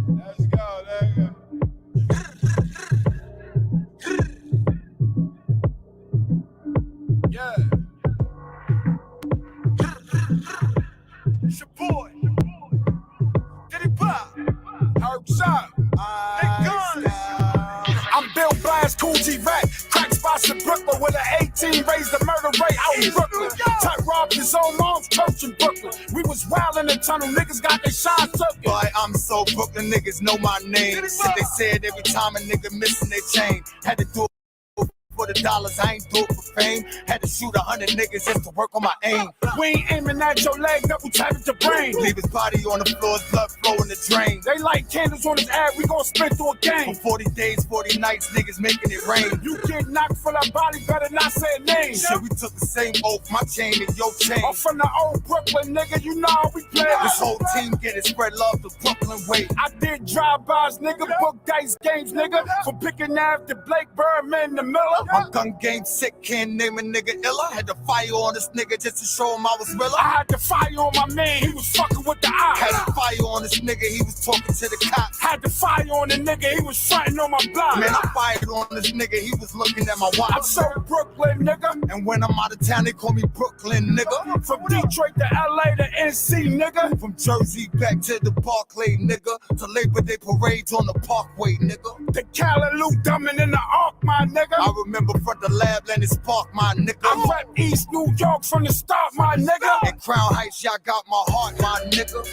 Let's go, let's go. Yeah. It's your boy. Diddy Pop. Herb Shop. Big Guns. I'm Bill Blast, Cool G-Rap. Crack spots in Brooklyn with an 18. Raised the murder rate out in Brooklyn. Tight robbed his own mom's church in Brooklyn. We was wild in the tunnel. Niggas got their shine took. Boy, I'm so Brooklyn, niggas know my name. Shit they said every time a nigga missing their chain. Had to do it for the dollars, I ain't do it for fame. Had to shoot 100 niggas just to work on my aim. We ain't aiming at your leg, double tapping your brain. Leave his body on the floor, blood flowing the drain. They light candles on his ad, we gon' spin through a game. For 40 days, 40 nights, niggas making it rain. You get knocked for that body, better not say a name. Shit, we took the same oath, my chain and your chain. I'm from the old Brooklyn, nigga, you know how we play. This whole team getting spread love the Brooklyn way. I did drive-bys, nigga, book dice games, nigga. From picking after Blake Birdman to Miller. My gun game sick, can't name a nigga illa. Had to fire on this nigga just to show him I was realer. I had to fire on my man, he was fucking with the eye. Had to fire on this nigga, he was talking to the cops. Had to fire on the nigga, he was fronting on my block. Man, I fired on this nigga, he was looking at my watch. I'm so Brooklyn, nigga. And when I'm out of town, they call me Brooklyn, nigga. From Detroit to LA to NC, nigga. From Jersey back to the Barclay, nigga. To Labor Day parades on the Parkway, nigga. The Callaloo dumbing in the Ark, my nigga. I remember from the lab, Lennox Park, my nigga. I rep East New York from the start, my nigga. In Crown Heights, y'all got my heart, my nigga.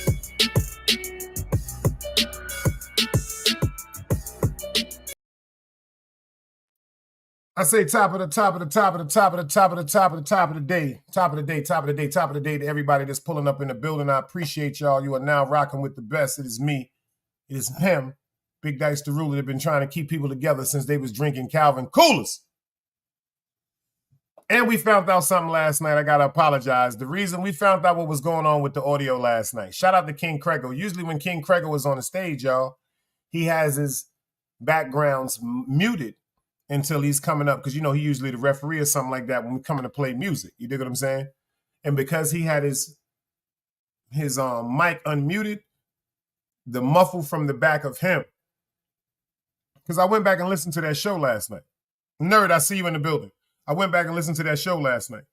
I say top of the top of the top of the top of the top of the top of the top of the day. Top of the day, top of the day, top of the day to everybody that's pulling up in the building. I appreciate y'all. You are now rocking with the best. It is me. It is him. Big Dice the Ruler have been trying to keep people together since they was drinking Calvin Coolers. And we found out something last night. I got to apologize. The reason we found out what was going on with the audio last night. Shout out to King Crego. Usually when King Crego was on the stage, y'all, he has his backgrounds muted until he's coming up. Because, you know, he usually the referee or something like that when we coming to play music. You dig what I'm saying? And because he had his mic unmuted, the muffle from the back of him. Because I went back and listened to that show last night. Nerd, I see you in the building. I went back and listened to that show last night.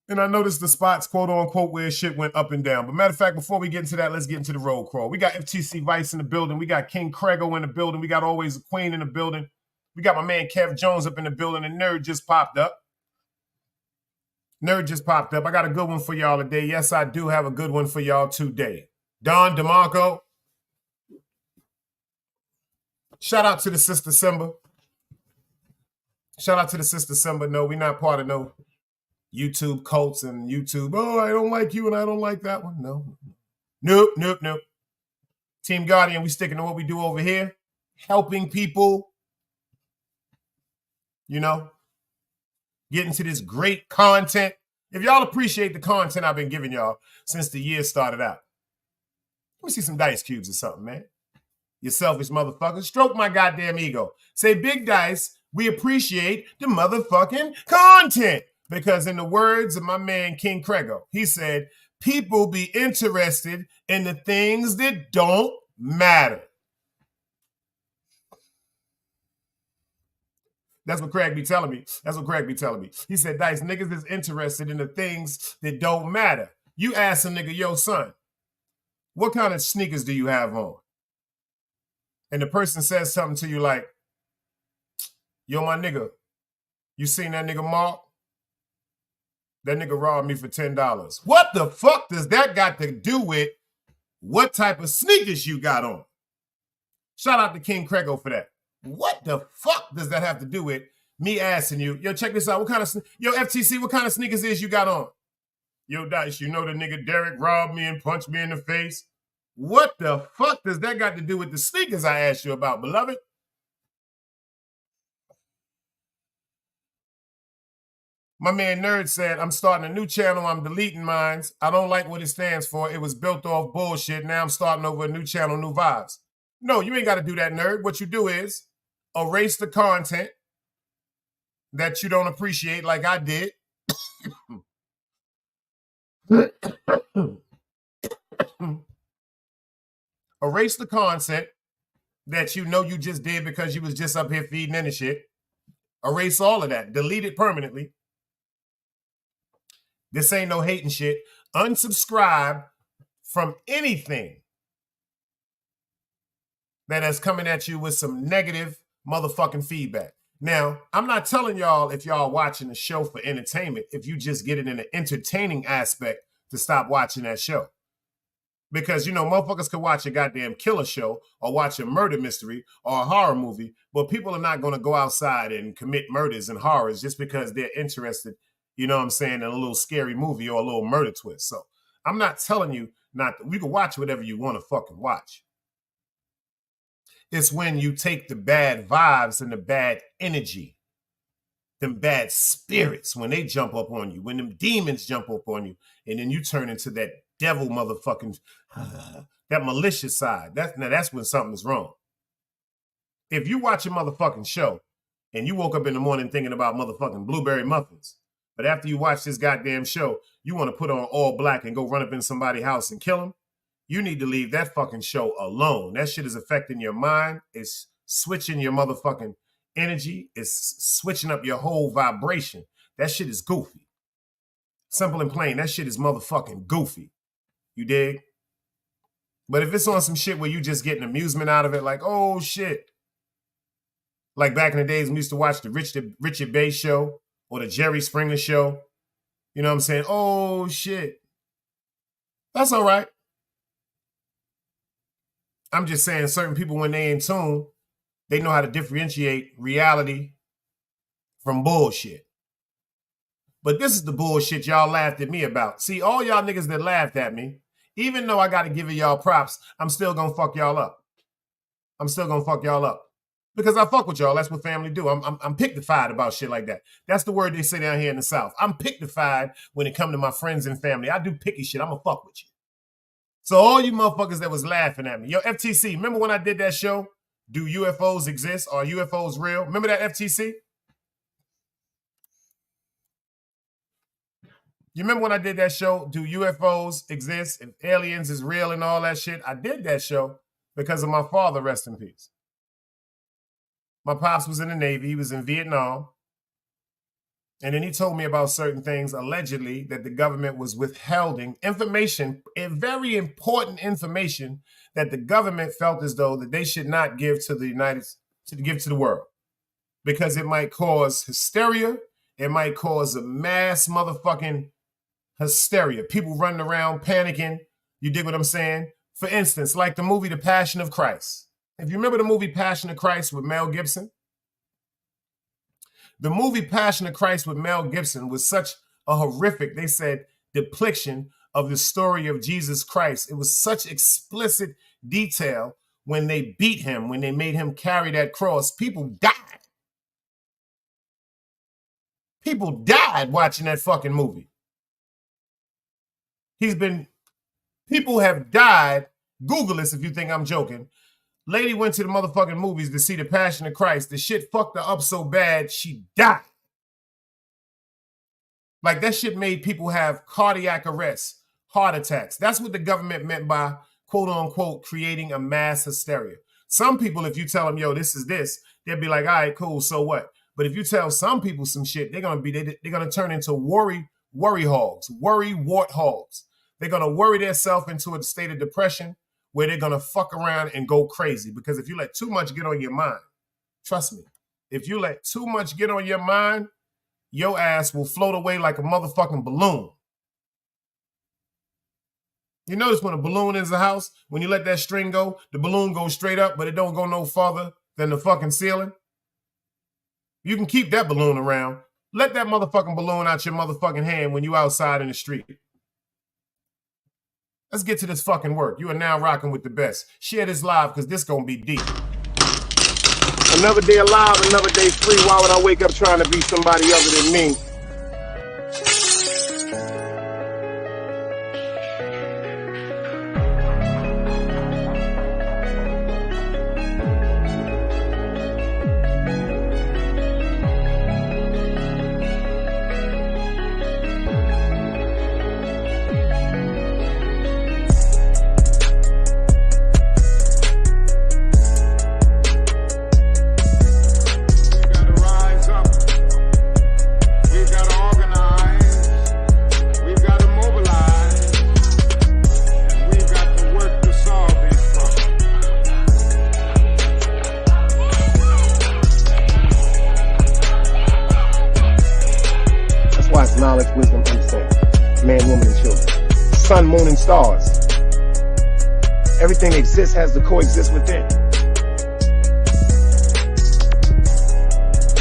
And I noticed the spots, quote unquote, where shit went up and down. But matter of fact, before we get into that, let's get into the roll crawl. We got FTC Vice in the building. We got King Crego in the building. We got Always a Queen in the building. We got my man Kev Jones up in the building. And Nerd just popped up. I got a good one for y'all today. Yes, I do have a good one for y'all today. Don DeMarco. Shout out to the sister Simba. No, we're not part of no YouTube cults and YouTube. Oh, I don't like you and I don't like that one. Nope. Team Guardian, we sticking to what we do over here. Helping people, you know, getting to this great content. If y'all appreciate the content I've been giving y'all since the year started out, let me see some dice cubes or something, man. You selfish motherfucker. Stroke my goddamn ego. Say, Big Dice, we appreciate the motherfucking content. Because in the words of my man King Crego, he said, people be interested in the things that don't matter. That's what Craig be telling me. He said, Dice, niggas is interested in the things that don't matter. You ask a nigga, yo, son, what kind of sneakers do you have on? And the person says something to you like, yo, my nigga, you seen that nigga Mark? That nigga robbed me for $10. What the fuck does that got to do with what type of sneakers you got on? Shout out to King Crego for that. What the fuck does that have to do with me asking you, yo, check this out. What kind of, yo, FTC, what kind of sneakers is you got on? Yo, Dice, you know the nigga Derek robbed me and punched me in the face? What the fuck does that got to do with the sneakers I asked you about, beloved? My man Nerd said, I'm starting a new channel. I'm deleting mine. I don't like what it stands for. It was built off bullshit. Now I'm starting over a new channel, new vibes. No, you ain't got to do that, Nerd. What you do is erase the content that you don't appreciate like I did. Erase the content that you know you just did because you was just up here feeding in and shit. Erase all of that. Delete it permanently. This ain't no hating shit. Unsubscribe from anything that is coming at you with some negative motherfucking feedback. Now, I'm not telling y'all if y'all watching the show for entertainment, if you just get it in an entertaining aspect to stop watching that show. Because, you know, motherfuckers could watch a goddamn killer show or watch a murder mystery or a horror movie, but people are not going to go outside and commit murders and horrors just because they're interested, you know what I'm saying, in a little scary movie or a little murder twist. So I'm not telling you not to, we can watch whatever you want to fucking watch. It's when you take the bad vibes and the bad energy, them bad spirits, when they jump up on you, when them demons jump up on you, and then you turn into that devil motherfucking, that malicious side. That's when something's wrong. If you watch a motherfucking show and you woke up in the morning thinking about motherfucking blueberry muffins, but after you watch this goddamn show, you want to put on all black and go run up in somebody's house and kill them, you need to leave that fucking show alone. That shit is affecting your mind. It's switching your motherfucking energy. It's switching up your whole vibration. That shit is goofy. Simple and plain, that shit is motherfucking goofy. You dig? But if it's on some shit where you just getting amusement out of it, like, oh shit. Like back in the days, we used to watch the Richard Bay show or the Jerry Springer show. You know what I'm saying? Oh shit. That's all right. I'm just saying certain people, when they in tune, they know how to differentiate reality from bullshit. But this is the bullshit y'all laughed at me about. See, all y'all niggas that laughed at me, even though I got to give y'all props, I'm still going to fuck y'all up. I'm still gonna fuck y'all up. Because I fuck with y'all. That's what family do. I'm pictified about shit like that. That's the word they say down here in the South. I'm pictified when it come to my friends and family. I do picky shit. I'm gonna fuck with you. So all you motherfuckers that was laughing at me. Yo, FTC, remember when I did that show? Do UFOs exist? Are UFOs real? Remember that, FTC? You remember when I did that show? Do UFOs exist? If aliens is real and all that shit? I did that show because of my father, rest in peace. My pops was in the Navy. He was in Vietnam. And then he told me about certain things, allegedly, that the government was withholding information, a very important information that the government felt as though that they should not give to the world, because it might cause hysteria. It might cause a mass motherfucking hysteria. People running around panicking. You dig what I'm saying? For instance, like the movie The Passion of Christ. If you remember the movie Passion of Christ with Mel Gibson, the movie Passion of Christ with Mel Gibson was such a horrific, they said, depiction of the story of Jesus Christ. It was such explicit detail when they beat him, when they made him carry that cross. People died. People died watching that fucking movie. People have died. Google this if you think I'm joking. Lady went to the motherfucking movies to see The Passion of Christ. The shit fucked her up so bad, she died. Like, that shit made people have cardiac arrests, heart attacks. That's what the government meant by, quote unquote, creating a mass hysteria. Some people, if you tell them, yo, this is this, they'll be like, all right, cool, so what? But if you tell some people some shit, they're gonna turn into worry hogs, worry wart hogs. They're gonna worry themselves into a state of depression, where they're going to fuck around and go crazy. Because if you let too much get on your mind, trust me, if you let too much get on your mind, your ass will float away like a motherfucking balloon. You notice when a balloon is a house, when you let that string go, the balloon goes straight up, but it don't go no farther than the fucking ceiling. You can keep that balloon around. Let that motherfucking balloon out your motherfucking hand when you outside in the street. Let's get to this fucking work. You are now rocking with the best. Share this live because this gonna be deep. Another day alive, another day free. Why would I wake up trying to be somebody other than me? Knowledge, wisdom, understanding. Man, woman, and children. Sun, moon, and stars. Everything exists, has to coexist within.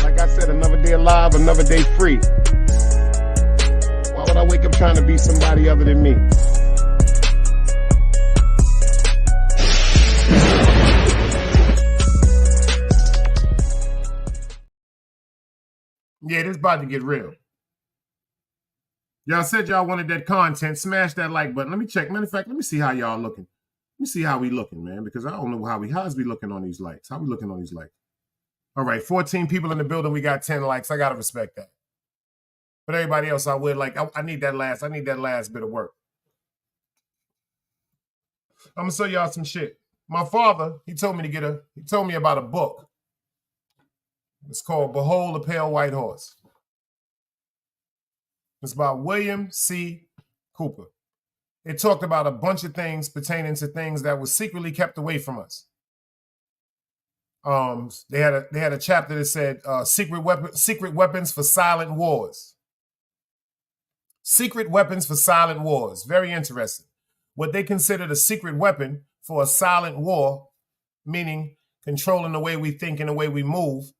Like I said, another day alive, another day free. Why would I wake up trying to be somebody other than me? Yeah, this about to get real. Y'all said y'all wanted that content. Smash that like button. Let me check. Matter of fact, let me see how y'all looking. Let me see how we looking, man, because I don't know how's we looking on these likes. How we looking on these likes? All right, 14 people in the building. We got 10 likes. I got to respect that. But everybody else, I would like, I need that last bit of work. I'm going to show y'all some shit. My father, he told me about a book. It's called Behold the Pale White Horse. It's by William C. Cooper. It talked about a bunch of things pertaining to things that were secretly kept away from us. They had a chapter that said secret weapons for silent wars. Secret weapons for silent wars. Very interesting. What they considered a secret weapon for a silent war, meaning controlling the way we think and the way we move.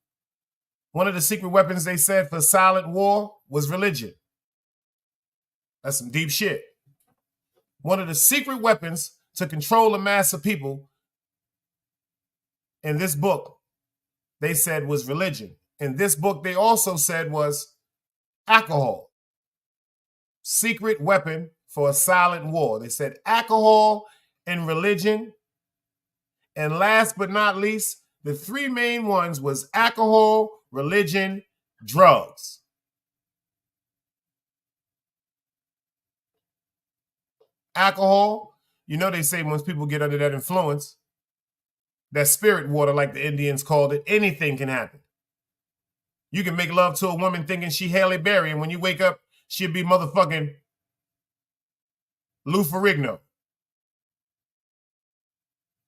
One of the secret weapons they said for silent war was religion. That's some deep shit. One of the secret weapons to control a mass of people in this book, they said was religion. In this book, they also said was alcohol. Secret weapon for a silent war. They said alcohol and religion. And last but not least, the three main ones was alcohol, religion, drugs. Alcohol, you know they say once people get under that influence, that spirit water like the Indians called it, anything can happen. You can make love to a woman thinking she Halle Berry, and when you wake up, she'll be motherfucking Lou Ferrigno.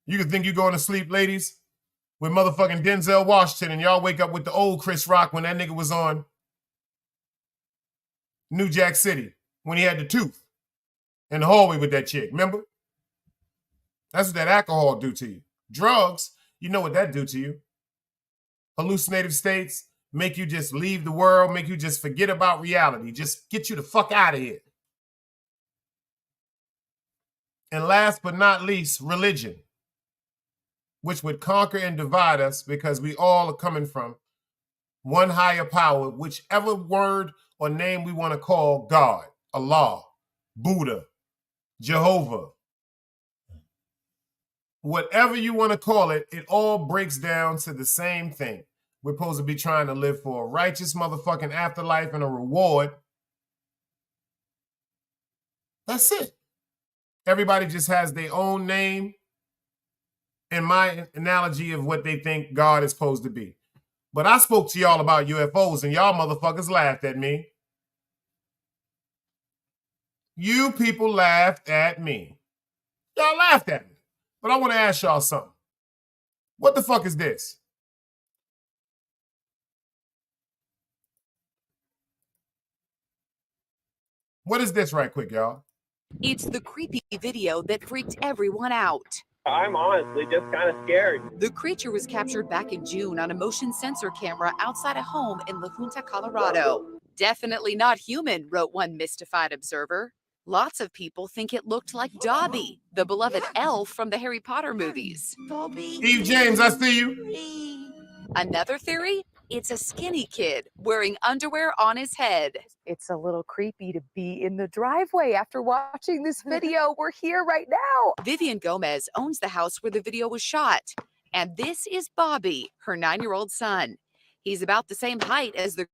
You can think you're going to sleep, ladies, with motherfucking Denzel Washington, and y'all wake up with the old Chris Rock when that nigga was on New Jack City, when he had the tooth in the hallway with that chick, remember? That's what that alcohol do to you. Drugs, you know what that do to you. Hallucinative states make you just leave the world, make you just forget about reality, just get you the fuck out of here. And last but not least, religion, which would conquer and divide us because we all are coming from one higher power, whichever word or name we want to call God, Allah, Buddha, Jehovah. Whatever you want to call it, it all breaks down to the same thing. We're supposed to be trying to live for a righteous motherfucking afterlife and a reward. That's it. Everybody just has their own name and my analogy of what they think God is supposed to be. But I spoke to y'all about UFOs and y'all motherfuckers laughed at me. You people laughed at me. Y'all laughed at me. But I want to ask y'all something. What the fuck is this? What is this right quick, y'all? It's the creepy video that freaked everyone out. I'm honestly just kind of scared. The creature was captured back in June on a motion sensor camera outside a home in La Junta, Colorado. Definitely not human, wrote one mystified observer. Lots of people think it looked like Dobby, the beloved elf from the Harry Potter movies. Eve James, I see you. Another theory? It's a skinny kid wearing underwear on his head. It's a little creepy to be in the driveway after watching this video. We're here right now. Vivian Gomez owns the house where the video was shot. And this is Bobby, her 9-year-old son. He's about the same height as the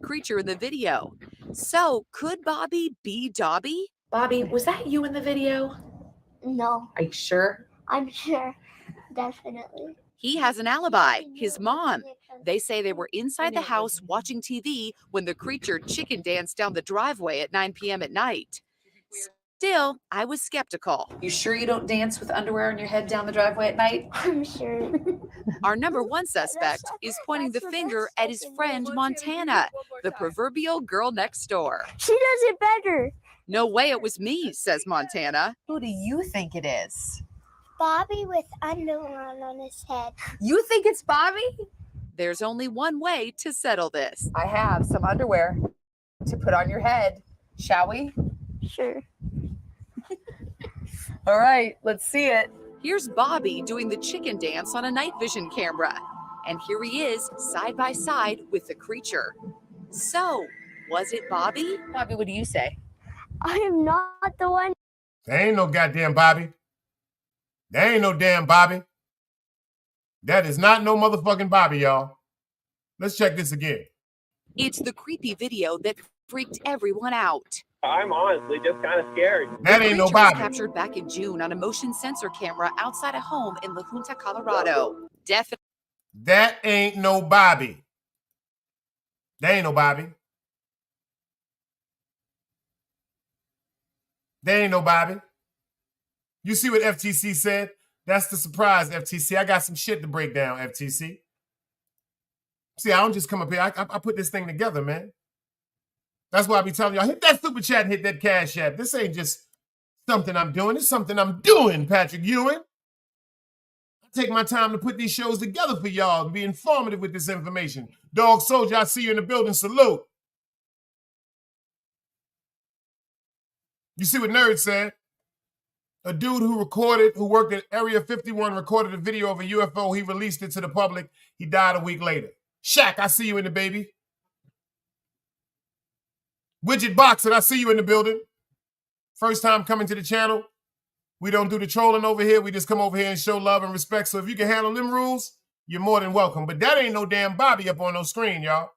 creature in the video. So could Bobby be Dobby? Bobby, was that you in the video? No, Are you sure? I'm sure. Definitely. He has an alibi, his mom. They say they were inside the house watching TV when the creature chicken danced down the driveway at 9 p.m. at night. Still, I was skeptical. You sure you don't dance with underwear on your head down the driveway at night? I'm sure. Our number one suspect is pointing the finger at his friend Montana, the proverbial girl next door. She does it better. No way it was me, says Montana. Who do you think it is? Bobby with underwear on his head. You think it's Bobby? There's only one way to settle this. I have some underwear to put on your head. Shall we? Sure. All right, let's see it. Here's Bobby doing the chicken dance on a night vision camera. And here he is, side by side with the creature. So, was it Bobby? Bobby, what do you say? I am not the one. There ain't no goddamn Bobby. There ain't no damn Bobby. That is not no motherfucking Bobby, y'all. Let's check this again. It's the creepy video that freaked everyone out. I'm honestly just kind of scared. That ain't no creature was Bobby. captured back in June on a motion sensor camera outside a home in La Junta, Colorado. That ain't no Bobby. That ain't no Bobby. That ain't no Bobby. You see what FTC said? That's the surprise, FTC. I got some shit to break down, FTC. See, I don't just come up here. I put this thing together, man. That's why I be telling y'all, hit that super chat and hit that cash app. This ain't just something I'm doing. It's something I'm doing, Patrick Ewing. I take my time to put these shows together for y'all and be informative with this information. Dog Soldier, I see you in the building. Salute. You see what Nerd said? A dude who worked at Area 51, recorded a video of a UFO. He released it to the public. He died a week later. Shaq, I see you in the baby. Widget Boxer, I see you in the building. First time coming to the channel. We don't do the trolling over here. We just come over here and show love and respect. So if you can handle them rules, you're more than welcome. But that ain't no damn Bobby up on no screen, y'all.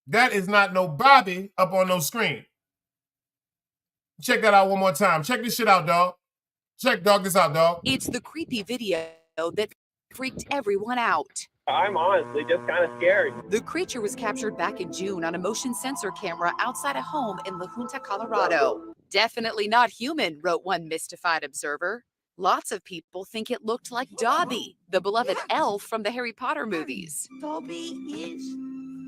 That is not no Bobby up on no screen. Check that out one more time. Check this shit out, dog. Check this out, dog. It's the creepy video that freaked everyone out. I'm honestly just kind of scared. The creature was captured back in June on a motion sensor camera outside a home in La Junta, Colorado. Definitely not human, wrote one mystified observer. Lots of people think it looked like Dobby, the beloved elf from the Harry Potter movies. Dobby is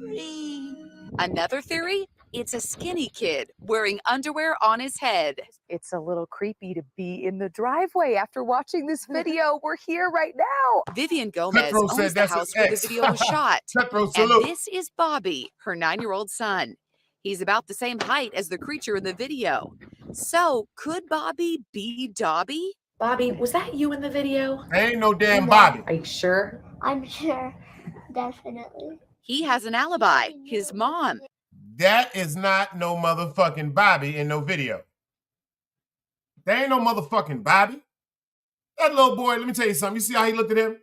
free. Another theory? It's a skinny kid wearing underwear on his head. It's a little creepy to be in the driveway after watching this video. We're here right now. Vivian Gomez Petro owns said the that's house his where the ex. video was shot. Petro, And salute. this is Bobby, her 9-year-old son. He's about the same height as the creature in the video. So, could Bobby be Dobby? Bobby, was that you in the video? Ain't no damn Bobby. Are you sure? I'm sure. Definitely. He has an alibi, his mom. That is not no motherfucking Bobby in no video. There ain't no motherfucking Bobby. That little boy, let me tell you something. You see how he looked at him?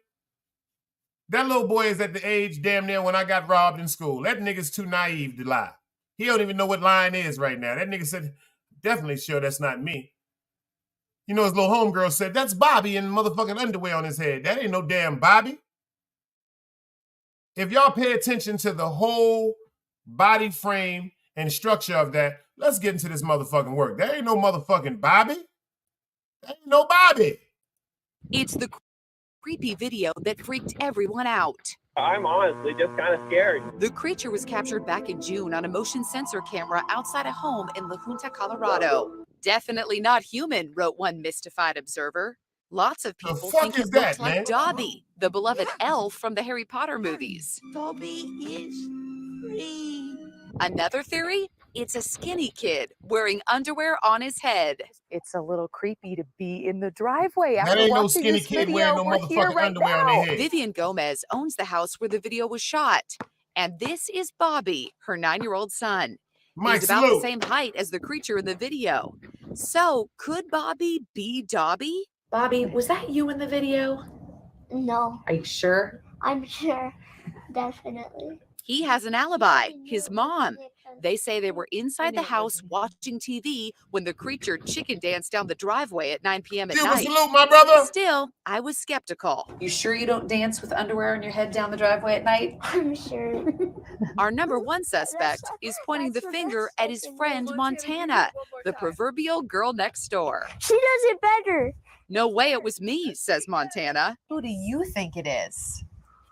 That little boy is at the age damn near when I got robbed in school. That nigga's too naive to lie. He don't even know what lying is right now. That nigga said, definitely sure that's not me. You know, his little homegirl said, that's Bobby in motherfucking underwear on his head. That ain't no damn Bobby. If y'all pay attention to the whole body frame and structure of that, let's get into this motherfucking work. There ain't no motherfucking Bobby. There ain't no Bobby. It's the creepy video that freaked everyone out. I'm honestly just kind of scared. The creature was captured back in June on a motion sensor camera outside a home in La Junta, Colorado. Definitely not human, wrote one mystified observer. Lots of The people fuck think is it that, looked like man? Dobby, the beloved elf from the Harry Potter movies. Dobby is free. Another theory? It's a skinny kid wearing underwear on his head. It's a little creepy to be in the driveway after That ain't no watching skinny this kid video. wearing no We're here motherfucking right underwear now. on their head. Vivian Gomez owns the house where the video was shot. And this is Bobby, her 9-year-old son. Mike, He's about the salute. same height as the creature in the video. So, could Bobby be Dobby? Bobby, was that you in the video? No. Are you sure? I'm sure. Definitely. He has an alibi, his mom. They say they were inside the house watching TV when the creature chicken danced down the driveway at 9 p.m. at Silver night. salute, my brother. Still, I was skeptical. You sure you don't dance with underwear on your head down the driveway at night? I'm sure. Our number one suspect is pointing the finger at his friend Montana, the proverbial girl next door. She does it better. No way it was me, says Montana. Who do you think it is?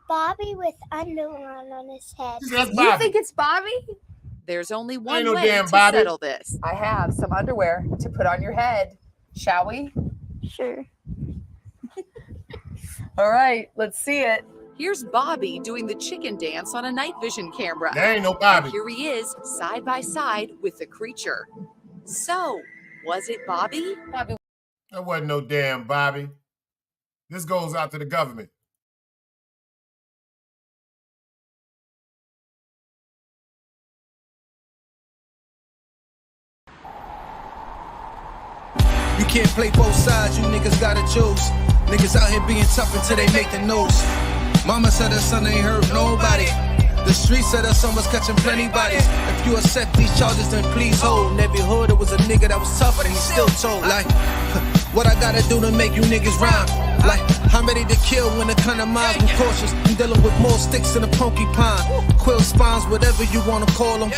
Bobby with underwear on his head. That's You Bobby. think it's Bobby? There's only one no way damn to Bobby. settle this. I have some underwear to put on your head. Shall we? Sure. All right, let's see it. Here's Bobby doing the chicken dance on a night vision camera. There ain't no And Bobby. here he is, side by side with the creature. So, was it Bobby? That wasn't no damn Bobby. This goes out to the government. You can't play both sides, you niggas gotta choose. Niggas out here being tough until they make the news. Mama said her son ain't hurt nobody. The streets said her son was catching plenty bodies. If you accept these charges, then please hold. In every hood, it was a nigga that was tough, and he still told. Like, what I gotta do to make you niggas rhyme? Like, I'm ready to kill when the kind of mind I'm cautious. I'm dealing with more sticks than a porcupine. Quill spines, whatever you wanna call them.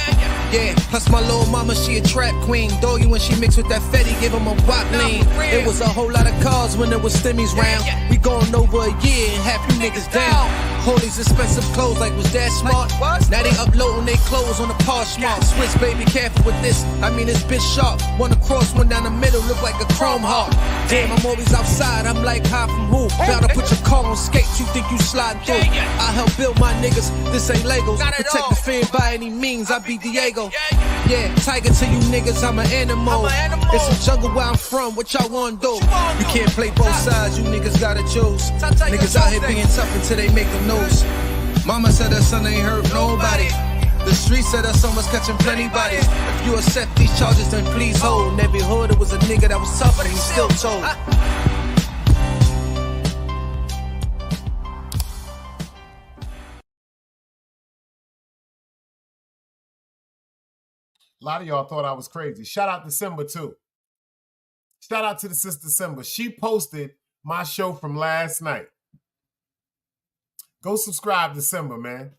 Yeah, plus my little mama, she a trap queen. Doggy when she mixed with that Fetty, give him a wop lean. It was a whole lot of cars when there was stimmies round. We going over a year and half you niggas down. Hold these expensive clothes like was that smart? Now they uploading their clothes on the Poshmark. Switch, baby, careful with this. I mean, this bitch sharp. One across, one down the middle, look like a chrome heart. Damn, I'm always outside, I'm like high from who? Bound to put your car on skates, you think you sliding through. I help build my niggas, this ain't Legos. Protect the fan by any means, I be Diego. Yeah, tiger to you niggas, I'm an animal. It's a jungle where I'm from, what y'all wanna do? You can't play both sides, you niggas gotta choose. Niggas out here being tough until they make them news. Mama said her son ain't hurt nobody. The streets said her son was catching plenty bodies. If you accept these charges, then please hold. In every hood, it was a nigga that was tough, and he still told. A lot of y'all thought I was crazy. Shout out to Simba, too. Shout out to the sister Simba. She posted my show from last night. Go subscribe to Simba, man.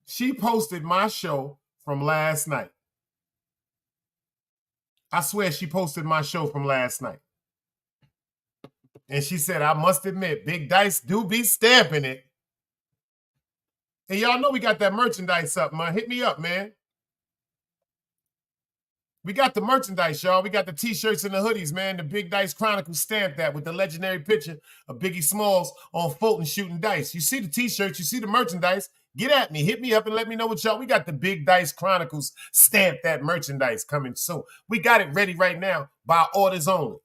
She posted my show from last night. I swear she posted my show from last night. And she said, I must admit, Big Dice do be stamping it. And y'all know we got that merchandise up, man. Hit me up, man. We got the merchandise, y'all. We got the t-shirts and the hoodies, man. The Big Dice Chronicles stamped that with the legendary picture of Biggie Smalls on Fulton shooting dice. You see the t-shirts, you see the merchandise. Get at me. Hit me up and let me know what y'all. We got the Big Dice Chronicles stamped that merchandise coming soon. We got it ready right now by orders only.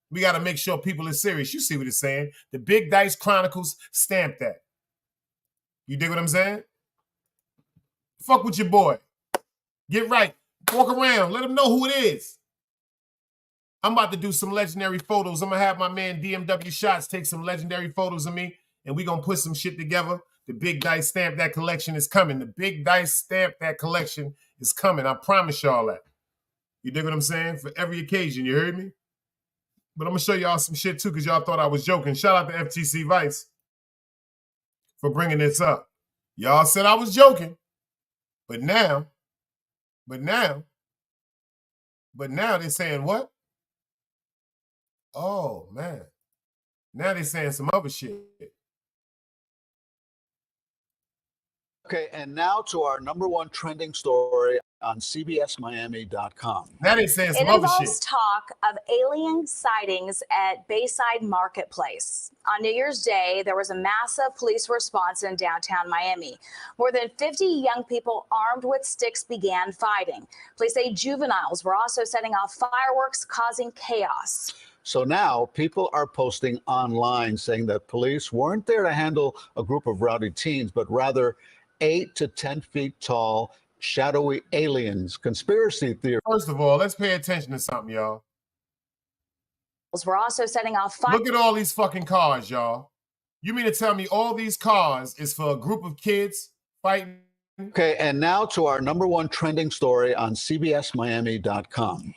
We got to make sure people are serious. You see what it's saying. The Big Dice Chronicles stamped that. You dig what I'm saying? Fuck with your boy. Get right. Walk around. Let them know who it is. I'm about to do some legendary photos. I'm going to have my man DMW Shots take some legendary photos of me, and we're going to put some shit together. The Big Dice Stamp That collection is coming. The Big Dice Stamp That collection is coming. I promise y'all that. You dig what I'm saying? For every occasion. You heard me? But I'm going to show y'all some shit, too, because y'all thought I was joking. Shout out to FTC Vice for bringing this up. Y'all said I was joking. But now they're saying what? Oh, man. Now they're saying some other shit. Okay, and now to our #1 trending story on CBSMiami.com. Now they're saying some It other involves shit. talk of alien sightings at Bayside Marketplace. On New Year's Day, there was a massive police response in downtown Miami. More than 50 young people armed with sticks began fighting. Police say juveniles were also setting off fireworks, causing chaos. So now people are posting online saying that police weren't there to handle a group of rowdy teens, but rather 8 to 10 feet tall, shadowy aliens. Conspiracy theory. First of all, let's pay attention to something, y'all. We're also setting off Look at all these fucking cars, y'all. You mean to tell me all these cars is for a group of kids fighting? Okay, and now to our #1 trending story on CBSMiami.com.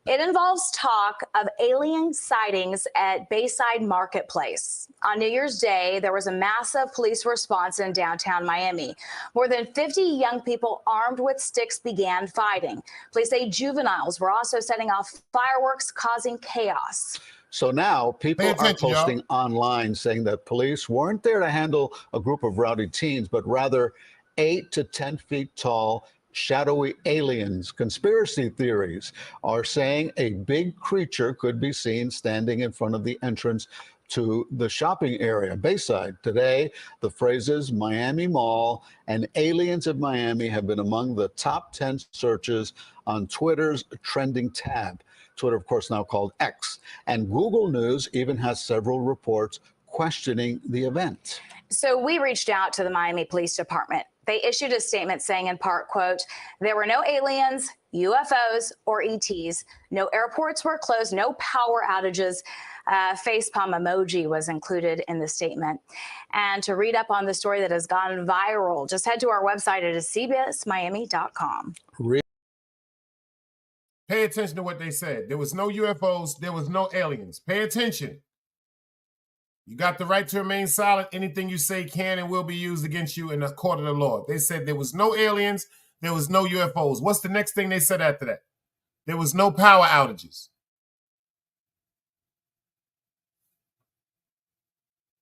It involves talk of alien sightings at Bayside Marketplace. On New Year's Day, there was a massive police response in downtown Miami. More than 50 young people armed with sticks began fighting. Police say juveniles were also setting off fireworks, causing chaos. So now people are posting online saying that police weren't there to handle a group of rowdy teens, but rather 8 to 10 feet tall, shadowy aliens. Conspiracy theories are saying a big creature could be seen standing in front of the entrance to the shopping area, Bayside. Today, the phrases Miami Mall and aliens of Miami have been among the top 10 searches on Twitter's trending tab. Twitter, of course, now called X. And Google News even has several reports questioning the event. So we reached out to the Miami Police Department. They issued a statement saying in part, quote, there were no aliens, UFOs, or ETs. No airports were closed, no power outages. Facepalm emoji was included in the statement. And to read up on the story that has gone viral, just head to our website at cbsmiami.com. Pay attention to what they said. There was no UFOs. There was no aliens. Pay attention. You got the right to remain silent. Anything you say can and will be used against you in the court of the law. They said there was no aliens. There was no UFOs. What's the next thing they said after that? There was no power outages.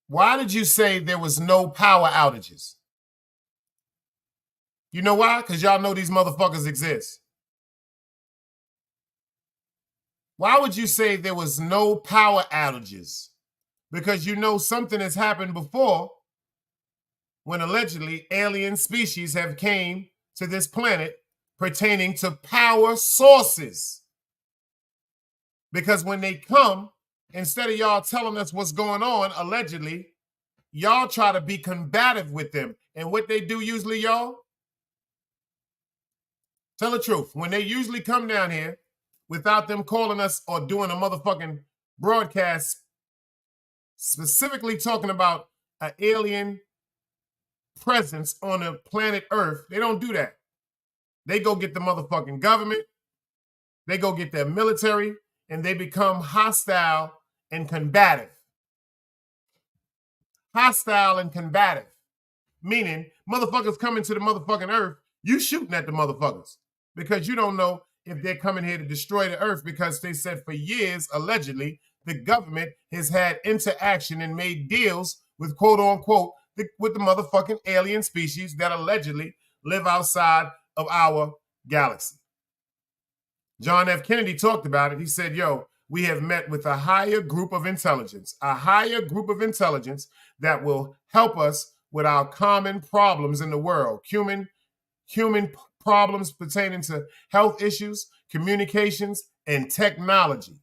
Why did you say there was no power outages? You know why? Because y'all know these motherfuckers exist. Why would you say there was no power outages? Because you know something has happened before when allegedly alien species have came to this planet pertaining to power sources. Because when they come, instead of y'all telling us what's going on, allegedly, y'all try to be combative with them. And what they do usually, y'all, tell the truth. When they usually come down here without them calling us or doing a motherfucking broadcast specifically talking about an alien presence on the planet Earth, they don't do that. They go get the motherfucking government, they go get their military, and they become hostile and combative. Hostile and combative. Meaning, motherfuckers coming to the motherfucking Earth, you shooting at the motherfuckers. Because you don't know if they're coming here to destroy the Earth, because they said for years, allegedly, the government has had interaction and made deals with quote unquote, with the motherfucking alien species that allegedly live outside of our galaxy. John F. Kennedy talked about it. He said, yo, we have met with a higher group of intelligence that will help us with our common problems in the world. Human problems pertaining to health issues, communications, and technology.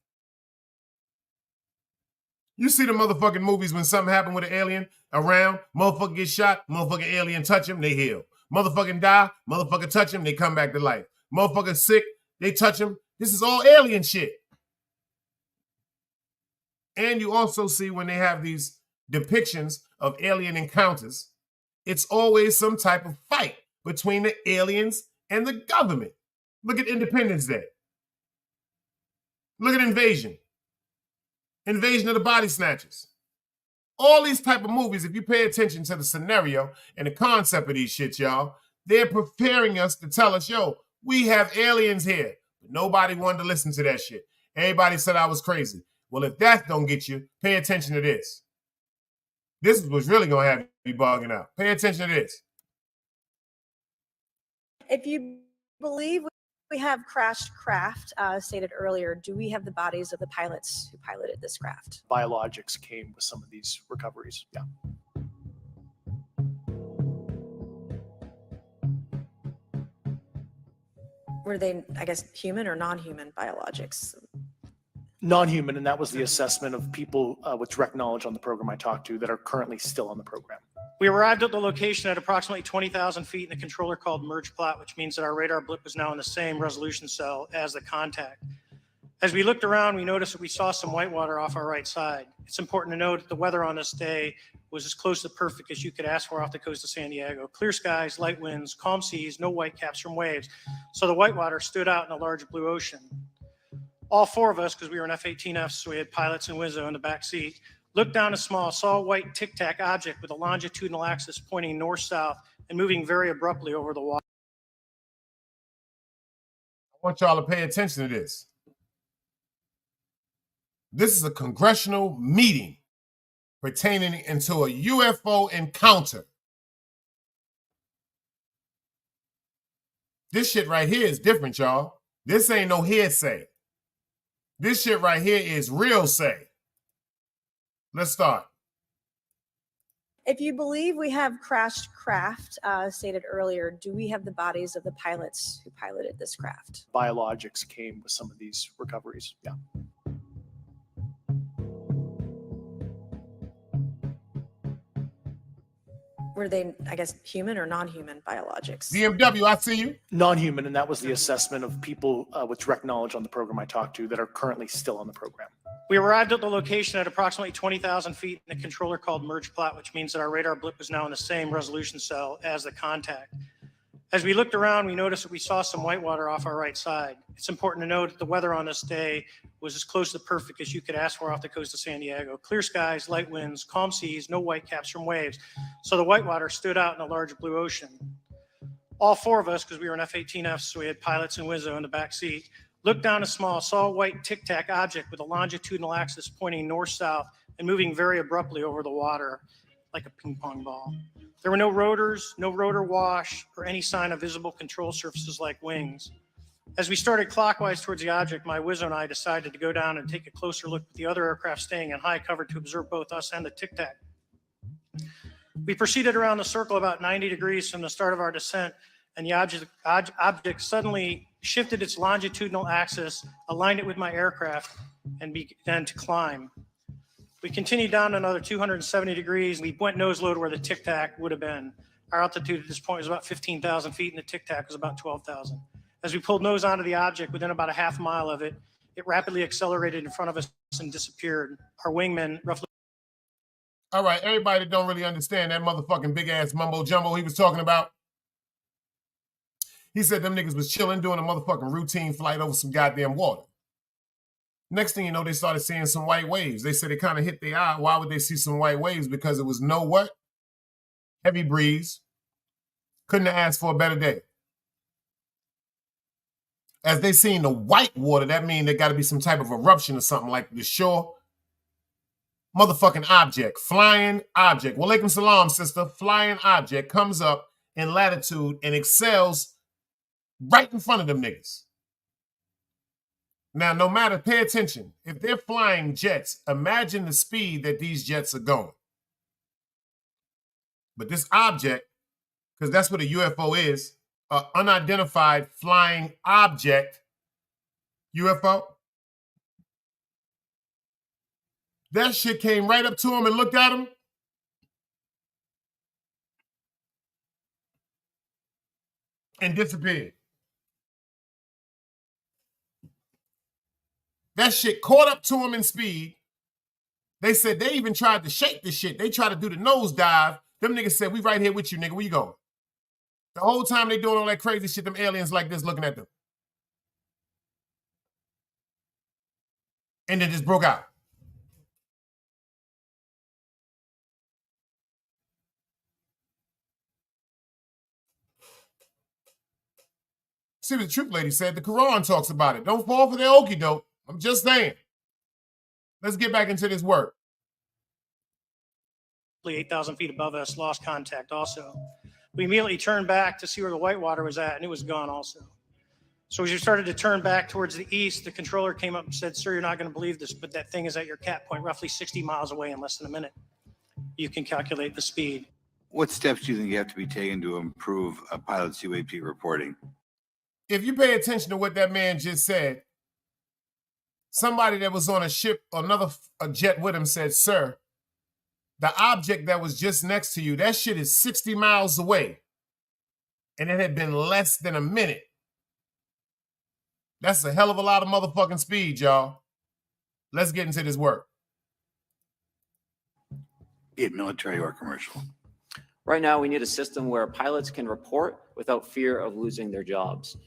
You see the motherfucking movies when something happened with an alien around, motherfucker get shot, motherfucking alien touch him, they heal. Motherfucking die, motherfucker touch him, they come back to life. Motherfucker sick, they touch him. This is all alien shit. And you also see when they have these depictions of alien encounters, it's always some type of fight between the aliens and the government. Look at Independence Day. Look at Invasion. Invasion of the Body Snatchers. All these type of movies, if you pay attention to the scenario and the concept of these shit, y'all, they're preparing us to tell us, yo, we have aliens here. But nobody wanted to listen to that shit. Everybody said I was crazy. Well, if that don't get you, pay attention to this. This is what's really going to have you bugging out. Pay attention to this. If you believe we have crashed craft, stated earlier, do we have the bodies of the pilots who piloted this craft? Biologics came with some of these recoveries, yeah. Were they, I guess, human or non-human biologics? Non-human, and that was the assessment of people with direct knowledge on the program I talked to that are currently still on the program. We arrived at the location at approximately 20,000 feet in a controller called Merge Plot, which means that our radar blip was now in the same resolution cell as the contact. As we looked around, we noticed that we saw some whitewater off our right side. It's important to note that the weather on this day was as close to perfect as you could ask for off the coast of San Diego. Clear skies, light winds, calm seas, no whitecaps from waves. So the whitewater stood out in a large blue ocean. All four of us, because we were in F-18Fs, so we had pilots and Wizzo in the back seat, looked down a small, saw a white tic-tac object with a longitudinal axis pointing north-south and moving very abruptly over the water. I want y'all to pay attention to this. This is a congressional meeting pertaining into a UFO encounter. This shit right here is different, y'all. This ain't no hearsay. This shit right here is real say. Let's start. If you believe we have crashed craft, stated earlier, do we have the bodies of the pilots who piloted this craft? Biologics came with some of these recoveries, yeah. Were they, I guess, human or non-human biologics? BMW, I see you. Non-human, and that was the assessment of people with direct knowledge on the program I talked to that are currently still on the program. We arrived at the location at approximately 20,000 feet in a controller called Merge Plot, which means that our radar blip was now in the same resolution cell as the contact. As we looked around, we noticed that we saw some whitewater off our right side. It's important to note that the weather on this day was as close to perfect as you could ask for off the coast of San Diego. Clear skies, light winds, calm seas, no whitecaps from waves. So the whitewater stood out in a large blue ocean. All four of us, because we were in F-18Fs, so we had pilots and Wizzo in the back seat, looked down a small, saw a white tic-tac object with a longitudinal axis pointing north-south and moving very abruptly over the water like a ping pong ball. There were no rotors, no rotor wash, or any sign of visible control surfaces like wings. As we started clockwise towards the object, my Wizzo and I decided to go down and take a closer look with the other aircraft staying in high cover to observe both us and the Tic Tac. We proceeded around the circle about 90 degrees from the start of our descent, and the object suddenly shifted its longitudinal axis, aligned it with my aircraft, and began to climb. We continued down another 270 degrees. We went nose low to where the Tic Tac would have been. Our altitude at this point was about 15,000 feet, and the Tic Tac was about 12,000. As we pulled nose onto the object, within about a half mile of it, it rapidly accelerated in front of us and disappeared. Our wingman roughly. All right, everybody that don't really understand that motherfucking big-ass mumbo-jumbo he was talking about, he said them niggas was chilling, doing a motherfucking routine flight over some goddamn water. Next thing you know, they started seeing some white waves. They said it kind of hit their eye. Why would they see some white waves? Because it was no what? Heavy breeze. Couldn't have asked for a better day. As they seen the white water, that means there got to be some type of eruption or something like the shore. Motherfucking object, flying object. Walaikum salam, sister. Flying object comes up in latitude and excels right in front of them niggas. Now, no matter, pay attention. If they're flying jets, imagine the speed that these jets are going. But this object, because that's what a UFO is, an unidentified flying object, UFO, that shit came right up to him and looked at him. And disappeared. That shit caught up to him in speed. They said they even tried to shake the shit. They tried to do the nose dive. Them niggas said, we right here with you, nigga. Where you going? The whole time they doing all that crazy shit, them aliens like this looking at them. And then just broke out. See what the truth lady said. The Quran talks about it. Don't fall for the okie doke. I'm just saying. Let's get back into this work. 8,000 feet above us, lost contact also. We immediately turned back to see where the white water was at, and it was gone also. So as we started to turn back towards the east, the controller came up and said, sir, you're not going to believe this, but that thing is at your cap point, roughly 60 miles away in less than a minute. You can calculate the speed. What steps do you think you have to be taken to improve a pilot's UAP reporting? If you pay attention to what that man just said, somebody that was on a ship, a jet with him said, sir, the object that was just next to you, that shit is 60 miles away. And it had been less than a minute. That's a hell of a lot of motherfucking speed, y'all. Let's get into this work. Be it military or commercial. Right now, we need a system where pilots can report without fear of losing their jobs.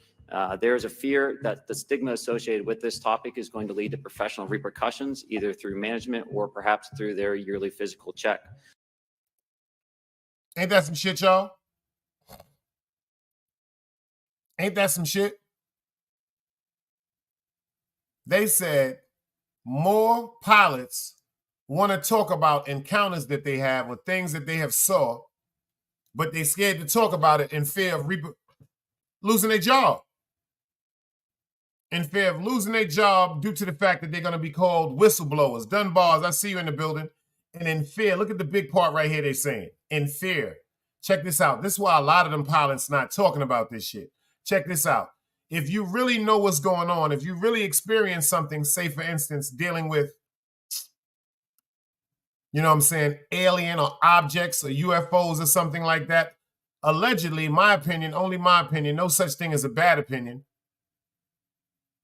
There is a fear that the stigma associated with this topic is going to lead to professional repercussions, either through management or perhaps through their yearly physical check. Ain't that some shit, y'all? Ain't that some shit? They said more pilots want to talk about encounters that they have or things that they have saw, but they're scared to talk about it in fear of losing their job. In fear of losing their job due to the fact that they're going to be called whistleblowers. Dunbars, I see you in the building. And in fear, look at the big part right here they're saying. In fear. Check this out. This is why a lot of them pilots not talking about this shit. Check this out. If you really know what's going on, if you really experience something, say for instance, dealing with, you know what I'm saying, alien or objects or UFOs or something like that, allegedly, my opinion, only my opinion, no such thing as a bad opinion,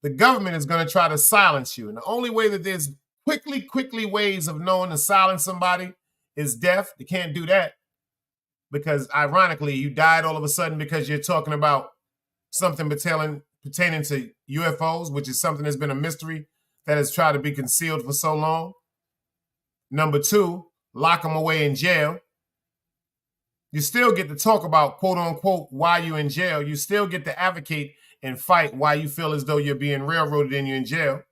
the government is going to try to silence you. And the only way that there's quickly ways of knowing to silence somebody is death. They can't do that because, ironically, you died all of a sudden because you're talking about something pertaining to UFOs, which is something that's been a mystery that has tried to be concealed for so long. Number two, lock them away in jail. You still get to talk about, quote unquote, why you're in jail. You still get to advocate and fight why you feel as though you're being railroaded and you're in jail.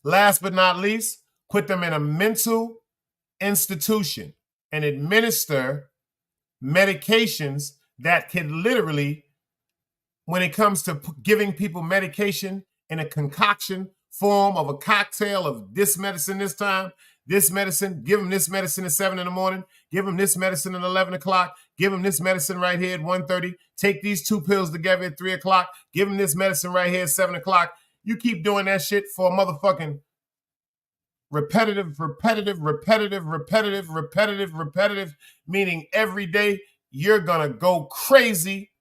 Last but not least, put them in a mental institution and administer medications that can literally when it comes to giving people medication in a concoction form of a cocktail of this medicine this time, this medicine, give them this medicine at 7 in the morning, give them this medicine at 11 o'clock, give them this medicine right here at 1:30, take these 2 pills together at 3 o'clock, give them this medicine right here at 7 o'clock. You keep doing that shit for a motherfucking repetitive, meaning every day you're gonna go crazy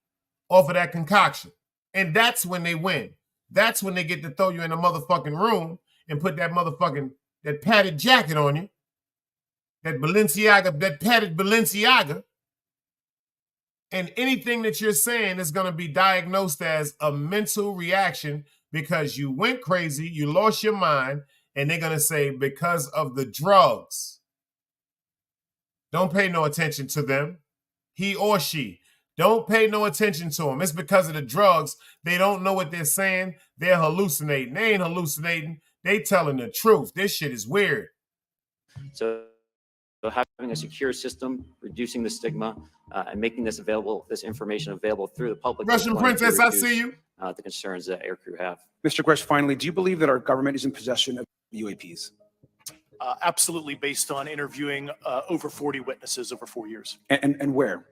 off of that concoction. And that's when they win. That's when they get to throw you in a motherfucking room and put that motherfucking, that padded jacket on you, that Balenciaga, that padded Balenciaga, and anything that you're saying is going to be diagnosed as a mental reaction because you went crazy, you lost your mind, and they're going to say because of the drugs. Don't pay no attention to them, he or she. Don't pay no attention to them. It's because of the drugs. They don't know what they're saying. They're hallucinating. They ain't hallucinating. They telling the truth. This shit is weird. So having a secure system, reducing the stigma, and making this available, this information available through the public. Russian Princess, I see you. The concerns that aircrew have. Mr. Grush, finally, do you believe that our government is in possession of UAPs? Absolutely, based on interviewing over 40 witnesses over 4 years. And where?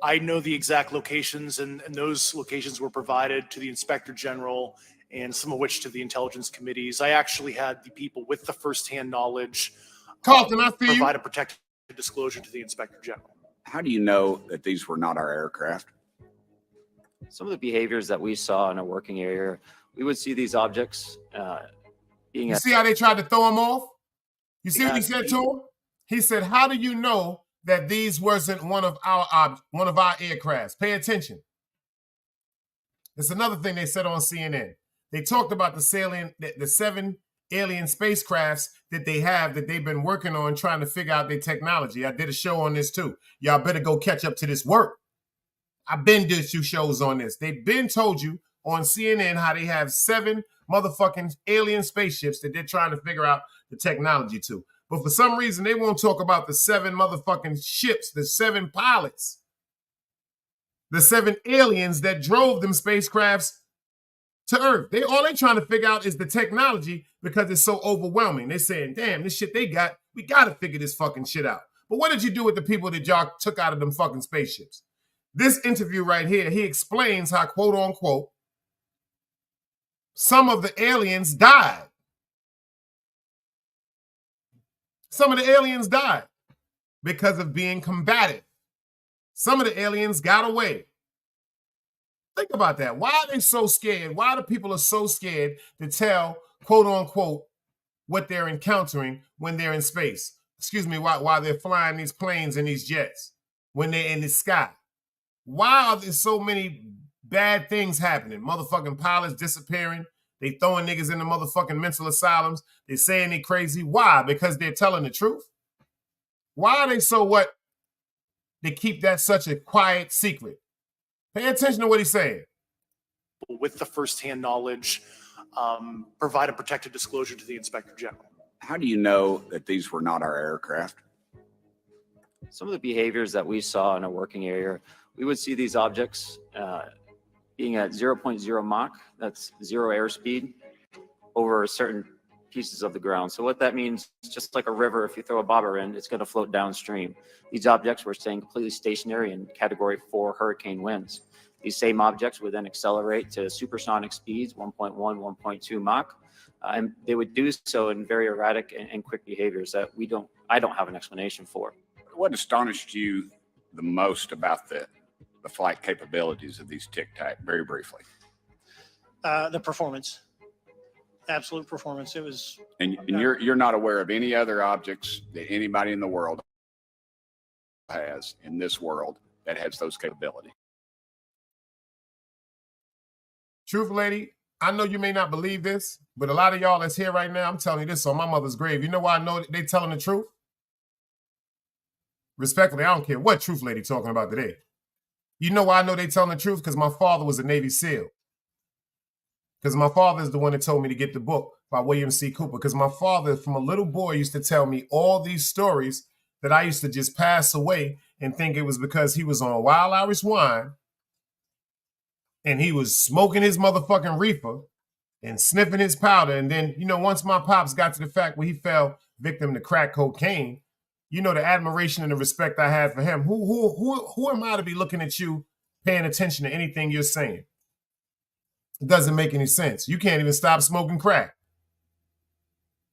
I know the exact locations, and those locations were provided to the Inspector General and some of which to the intelligence committees. I actually had the people with the firsthand knowledge provide a protected disclosure to the Inspector General. How do you know that these were not our aircraft? Some of the behaviors that we saw in a working area, we would see these objects being. You see how they tried to throw him off? You see what he said to him? He said, "How do you know that these wasn't one of our aircrafts? Pay attention." It's another thing they said on CNN. They talked about the 7 alien spacecrafts that they have that they've been working on trying to figure out their technology. I did a show on this too. Y'all better go catch up to this work. I've been did 2 shows on this. They've been told you on CNN how they have 7 motherfucking alien spaceships that they're trying to figure out the technology to. But for some reason, they won't talk about the 7 motherfucking ships, the 7 pilots, the 7 aliens that drove them spacecrafts to Earth. All they're trying to figure out is the technology because it's so overwhelming. They're saying, damn, this shit they got, we got to figure this fucking shit out. But what did you do with the people that y'all took out of them fucking spaceships? This interview right here, he explains how, quote unquote, some of the aliens died. Some of the aliens died because of being combative. Some of the aliens got away. Think about that. Why are they so scared? Why do people are so scared to tell, quote unquote, what they're encountering when they're in space? Excuse me, while they're flying these planes and these jets, when they're in the sky. Why are there so many bad things happening? Motherfucking pilots disappearing. They throwing niggas in the motherfucking mental asylums. They saying they crazy. Why? Because they're telling the truth? Why are they so what? They keep that such a quiet secret. Pay attention to what he's saying. With the firsthand knowledge, provide a protected disclosure to the Inspector General. How do you know that these were not our aircraft? Some of the behaviors that we saw in a working area, we would see these objects being at 0.0 Mach, that's 0 airspeed, over certain pieces of the ground. So what that means, just like a river, if you throw a bobber in, it's going to float downstream. These objects were staying completely stationary in Category 4 hurricane winds. These same objects would then accelerate to supersonic speeds, 1.1, 1.2 Mach, and they would do so in very erratic and quick behaviors that I don't have an explanation for. What astonished you the most about the flight capabilities of these Tic Tac, very briefly? The performance. Absolute performance. It was. And you're not aware of any other objects that anybody in the world has in this world that has those capabilities? Truth, lady, I know you may not believe this, but a lot of y'all that's here right now, I'm telling you this on my mother's grave. You know why I know they telling the truth? Respectfully, I don't care what truth lady talking about today. You know why I know they telling the truth? Because my father was a Navy SEAL. Because my father is the one that told me to get the book by William C. Cooper. Because my father, from a little boy, used to tell me all these stories that I used to just pass away and think it was because he was on Wild Irish Wine and he was smoking his motherfucking reefer and sniffing his powder. And then, you know, once my pops got to the fact where he fell victim to crack cocaine, you know, the admiration and the respect I had for him. Who am I to be looking at you, paying attention to anything you're saying? It doesn't make any sense. You can't even stop smoking crack.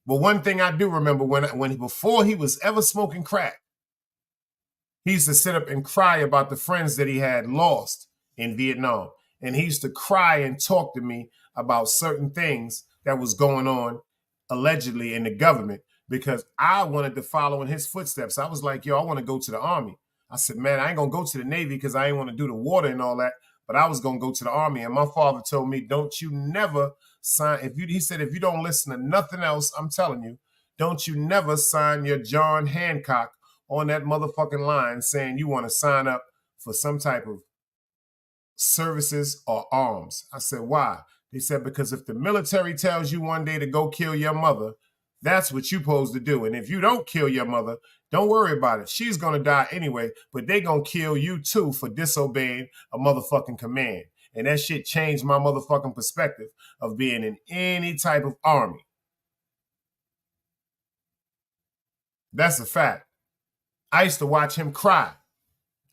But one thing I do remember, before he was ever smoking crack, he used to sit up and cry about the friends that he had lost in Vietnam. And he used to cry and talk to me about certain things that was going on allegedly in the government, because I wanted to follow in his footsteps. I was like, yo, I want to go to the Army. I said, man, I ain't going to go to the Navy because I ain't want to do the water and all that, but I was going to go to the Army. And my father told me, don't you never sign. He said, if you don't listen to nothing else, I'm telling you, don't you never sign your John Hancock on that motherfucking line saying you want to sign up for some type of services or arms. I said, why? They said, because if the military tells you one day to go kill your mother, that's what you're supposed to do. And if you don't kill your mother, don't worry about it. She's going to die anyway, but they going to kill you too for disobeying a motherfucking command. And that shit changed my motherfucking perspective of being in any type of army. That's a fact. I used to watch him cry,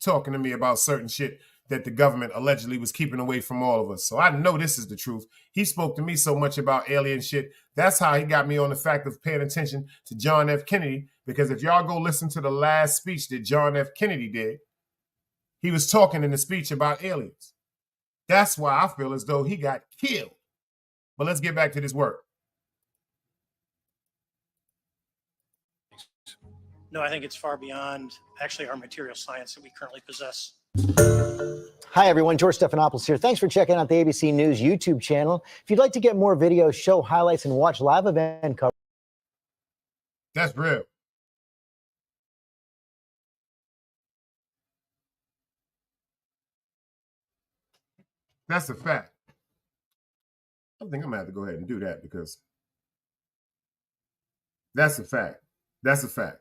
talking to me about certain shit that the government allegedly was keeping away from all of us. So I know this is the truth. He spoke to me so much about alien shit. That's how he got me on the fact of paying attention to John F. Kennedy, because if y'all go listen to the last speech that John F. Kennedy did, he was talking in the speech about aliens. That's why I feel as though he got killed. But let's get back to this work. No, I think it's far beyond actually our material science that we currently possess. Hi, everyone. George Stephanopoulos here. Thanks for checking out the ABC News YouTube channel. If you'd like to get more videos, show highlights, and watch live event coverage. That's real. That's a fact. I think I'm going to have to go ahead and do that because that's a fact. That's a fact.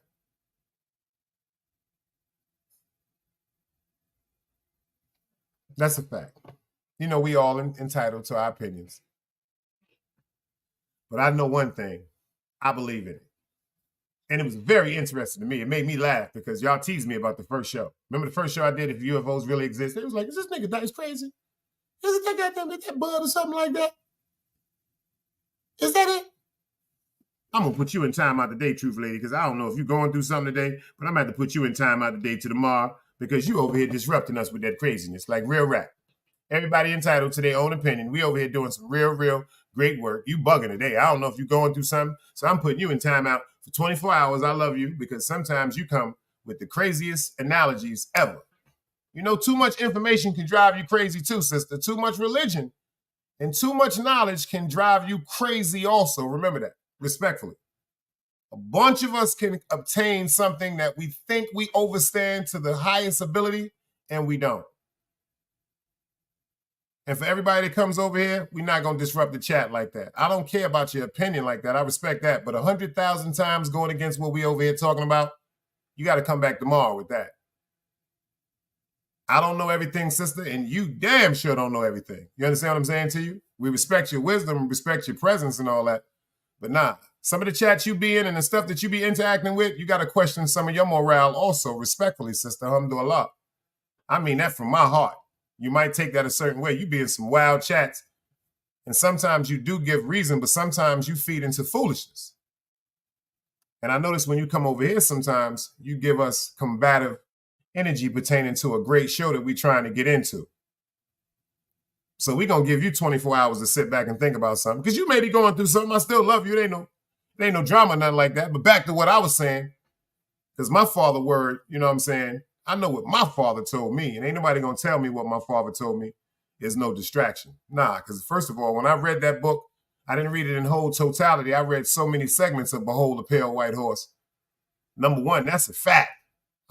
That's a fact. You know, we all entitled to our opinions. But I know one thing. I believe in it. And it was very interesting to me. It made me laugh because y'all teased me about the first show. Remember the first show I did, If UFOs Really Exist? It was like, is this nigga that crazy? Is it that goddamn that bud or something like that? Is that it? I'm going to put you in time out today, truth lady, because I don't know if you're going through something today, but I'm going to have to put you in time out today to tomorrow because you over here disrupting us with that craziness, like real rap. Everybody entitled to their own opinion. We over here doing some real great work. You bugging today. I don't know if you're going through something, so I'm putting you in time out for 24 hours. I love you because sometimes you come with the craziest analogies ever. You know, too much information can drive you crazy too, sister. Too much religion and too much knowledge can drive you crazy also. Remember that, respectfully. A bunch of us can obtain something that we think we overstand to the highest ability, and we don't. And for everybody that comes over here, we're not going to disrupt the chat like that. I don't care about your opinion like that. I respect that. But 100,000 times going against what we over here talking about, you got to come back tomorrow with that. I don't know everything, sister, and you damn sure don't know everything. You understand what I'm saying to you? We respect your wisdom, respect your presence and all that. But nah, some of the chats you be in and the stuff that you be interacting with, you got to question some of your morale also, respectfully, sister. Alhamdulillah. I mean that from my heart. You might take that a certain way. You be in some wild chats, and sometimes you do give reason, but sometimes you feed into foolishness. And I notice when you come over here, sometimes you give us combative energy pertaining to a great show that we're trying to get into. So we're going to give you 24 hours to sit back and think about something, because you may be going through something. I still love you. It ain't no drama, nothing like that. But back to what I was saying, because my father word, you know what I'm saying? I know what my father told me, and ain't nobody going to tell me what my father told me is no distraction. Nah, because first of all, when I read that book, I didn't read it in whole totality. I read so many segments of Behold the Pale White Horse. Number one, that's a fact.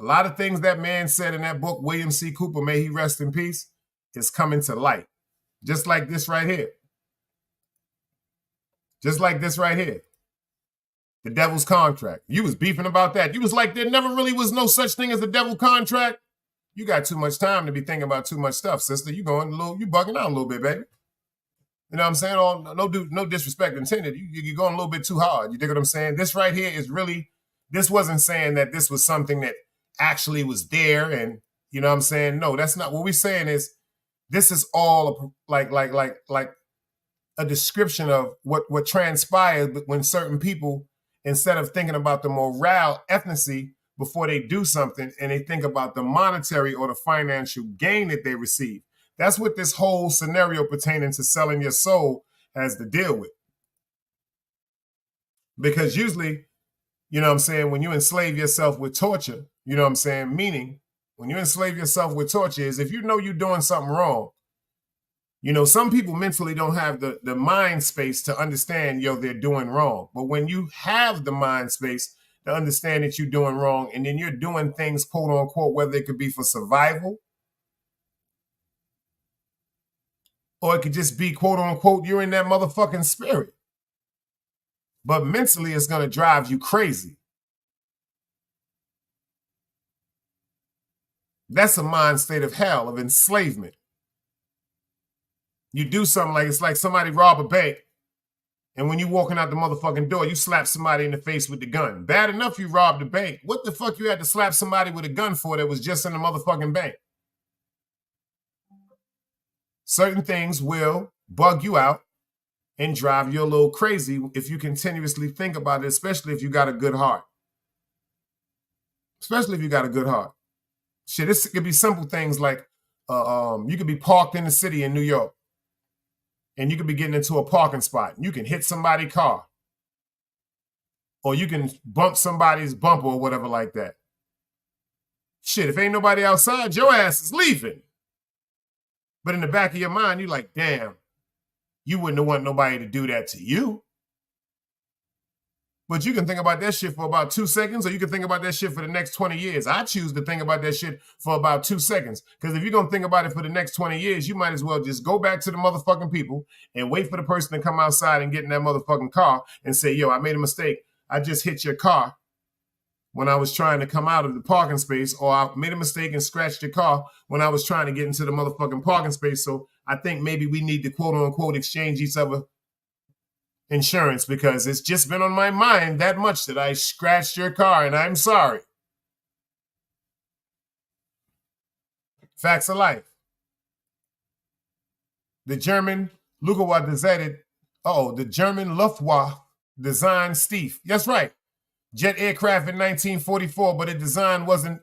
A lot of things that man said in that book, William C. Cooper, may he rest in peace, is coming to light. Just like this right here. Just like this right here. The devil's contract. You was beefing about that. You was like, there never really was no such thing as a devil contract. You got too much time to be thinking about too much stuff, sister. You bugging out a little bit, baby. You know what I'm saying? No disrespect intended. You're going a little bit too hard. You dig what I'm saying? This right here is really, this wasn't saying that this was something that actually was there. And you know what I'm saying? No, that's not what we're saying. Is this is all like a description of what transpired when certain people, instead of thinking about the morale, ethnicity before they do something, and they think about the monetary or the financial gain that they receive. That's what this whole scenario pertaining to selling your soul has to deal with. Because usually, you know what I'm saying, when you enslave yourself with torture, you know what I'm saying, meaning when you enslave yourself with torture is if you know you're doing something wrong. You know, some people mentally don't have the mind space to understand, they're doing wrong. But when you have the mind space to understand that you're doing wrong, and then you're doing things, quote unquote, whether it could be for survival, or it could just be, quote unquote, you're in that motherfucking spirit. But mentally, it's going to drive you crazy. That's a mind state of hell, of enslavement. You do something like, it's like somebody rob a bank, and when you walking out the motherfucking door, you slap somebody in the face with the gun. Bad enough you robbed the bank. What the fuck you had to slap somebody with a gun for that was just in the motherfucking bank? Certain things will bug you out and drive you a little crazy if you continuously think about it, especially if you got a good heart. Especially if you got a good heart. Shit, this could be simple things like you could be parked in the city in New York, and you could be getting into a parking spot. You can hit somebody's car, or you can bump somebody's bumper or whatever like that. Shit, if ain't nobody outside, your ass is leaving. But in the back of your mind, you're like, damn, you wouldn't want nobody to do that to you. But you can think about that shit for about 2 seconds, or you can think about that shit for the next 20 years. I choose to think about that shit for about 2 seconds. Because if you're going to think about it for the next 20 years, you might as well just go back to the motherfucking people and wait for the person to come outside and get in that motherfucking car and say, yo, I made a mistake. I just hit your car when I was trying to come out of the parking space, or I made a mistake and scratched your car when I was trying to get into the motherfucking parking space. So I think maybe we need to quote unquote exchange each other insurance, because it's just been on my mind that much that I scratched your car, and I'm sorry. Facts of life. The German Luftwaffe designed Stief. That's right. Jet aircraft in 1944, but the design wasn't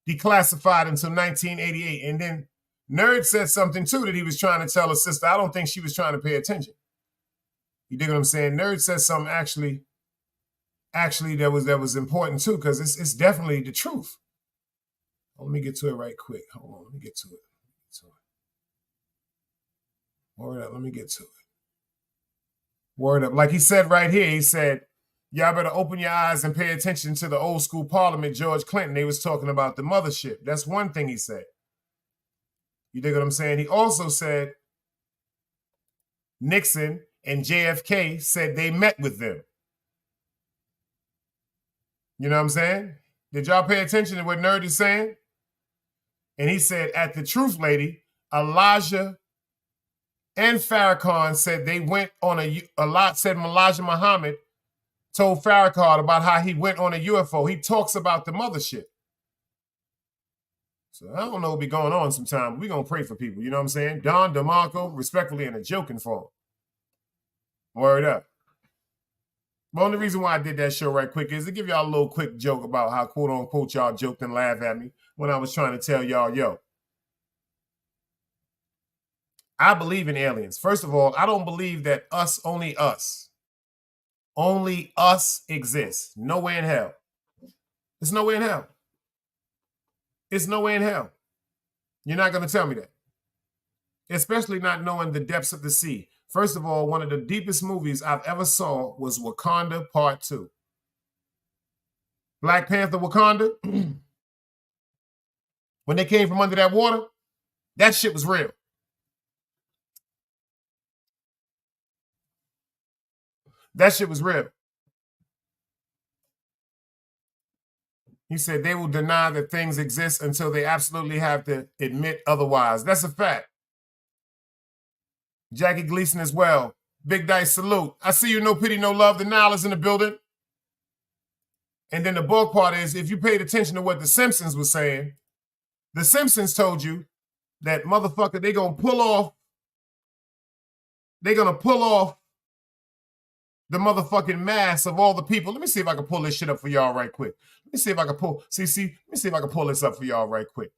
declassified until 1988. And then Nerd said something too that he was trying to tell his sister. I don't think she was trying to pay attention. You dig what I'm saying? Nerd said something actually that was important too, because it's definitely the truth. Let me get to it right quick. Hold on, let me get to it. Word up, let me get to it. Word up. Like he said right here, he said, y'all better open your eyes and pay attention to the old school parliament, George Clinton. They was talking about the mothership. That's one thing he said. You dig what I'm saying? He also said Nixon and JFK said they met with them. You know what I'm saying? Did y'all pay attention to what Nerd is saying? And he said, at the Truth Lady, Elijah and Farrakhan said they went on said Elijah Muhammad told Farrakhan about how he went on a UFO. He talks about the mothership. So I don't know what be going on sometimes. We're going to pray for people. You know what I'm saying? Don DeMarco, respectfully in a joking form. Word up. The only reason why I did that show right quick is to give y'all a little quick joke about how, quote unquote, y'all joked and laughed at me when I was trying to tell y'all, yo, I believe in aliens. First of all, I don't believe that only us exists. Nowhere in hell. There's no way in hell. It's no way in hell. You're not going to tell me that. Especially not knowing the depths of the sea. First of all, one of the deepest movies I've ever saw was Wakanda Part 2. Black Panther Wakanda. When they came from under that water, that shit was real. That shit was real. He said they will deny that things exist until they absolutely have to admit otherwise. That's a fact. Jackie Gleason as well. Big Dice salute. I see you, no pity, no love. The Nile is in the building. And then the bulk part is, if you paid attention to what the Simpsons was saying, the Simpsons told you that motherfucker, they're going to pull off the motherfucking mass of all the people. Let me see if I can pull this shit up for y'all right quick. Let me see if I can pull, let me see if I can pull this up for y'all right quick.